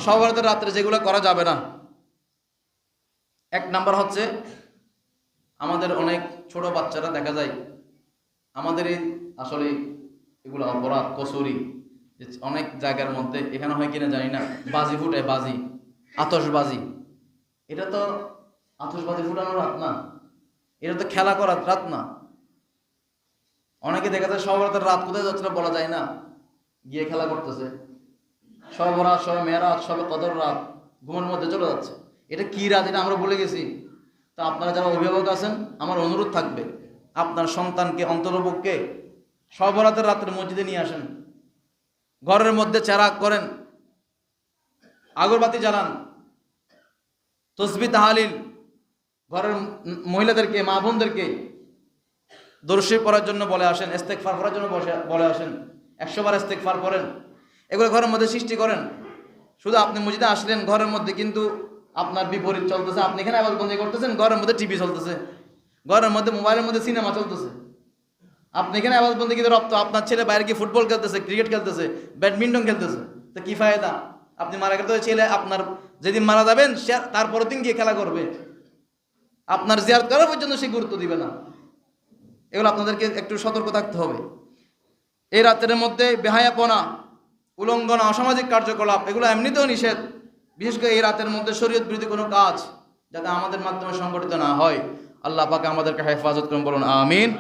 শবে বরাতের রাত্রে যেগুলো করা যাবে না, এক নাম্বার হচ্ছে আমাদের অনেক ছোট বাচ্চারা দেখা যায় আমাদের এই আসলে এগুলো অপরাধ কসুরি, অনেক জায়গার মধ্যে এখানে হয় কিনা জানি না, বাজি ফুটায়, বাজি, আতশবাজি। এটা তো আতশবাজি ফুটানোর রাত না, এটা তো খেলা করার রাত না। অনেকে দেখা যায় শবে বরাতের রাত কোথায় যাচ্ছে বলা যায় না, গিয়ে খেলা করতেছে। শবে বরাত, শবে মেরাজ, শবে কদর রাত ঘুমের মধ্যে চলে যাচ্ছে। এটা কি রাত এটা আমরা বলে গেছি। তো আপনারা যারা অভিভাবক আছেন, আমার অনুরোধ থাকবে আপনার সন্তানকে অন্তরপক্ষে শবে বরাতের রাত্রে মসজিদে নিয়ে আসেন, ঘরের মধ্যে চেরাগ করেন, আগরবাতি জ্বালান, তসবিহ তাহলিল, ঘরের মহিলাদেরকে, মা বোনদেরকে দরুদ শরীফ পড়ার জন্য বলে আসেন, ইস্তেগফার করার জন্য বলে আসেন, 100 বার ইস্তেগফার করেন। এগুলো ঘরের মধ্যে সৃষ্টি করেন। শুধু আপনি মসজিদে আসলেন, ঘরের মধ্যে কিন্তু আপনার বিপরীত চলতেছে। আপনি এখানে আবাদবন্দি করতেছেন, ঘরের মধ্যে টিভি চলতেছে, ঘরের মধ্যে মোবাইলের মধ্যে সিনেমা চলতেছে। আপনি এখানে আবাদবন্দি কিন্তু রপ্ত, আপনার ছেলে বাইরে গিয়ে ফুটবল খেলতেছে, ক্রিকেট খেলতেছে, ব্যাডমিন্টন খেলতেছে। তো কি ফায়দা? আপনি মারা গেলে ছেলে আপনার যেদিন মারা যাবেন তারপরের দিন গিয়ে খেলা করবে, আপনার জিয়ারত করার পর্যন্ত সে গুরুত্ব দিবে না। এগুলো আপনাদেরকে একটু সতর্ক থাকতে হবে। এই রাতের মধ্যে বেহায়াপনা, উলঙ্ঘনা, অসামাজিক কার্যকলাপ এগুলো এমনিতেও নিষেধ। বিশেষ করে এই রাতের মধ্যে শরীয়ত বিরোধী কোনো কাজ যাতে আমাদের মাধ্যমে সংগঠিত না হয়। আল্লাহ পাক আমাদেরকে হেফাজত করুন, বলুন আমিন।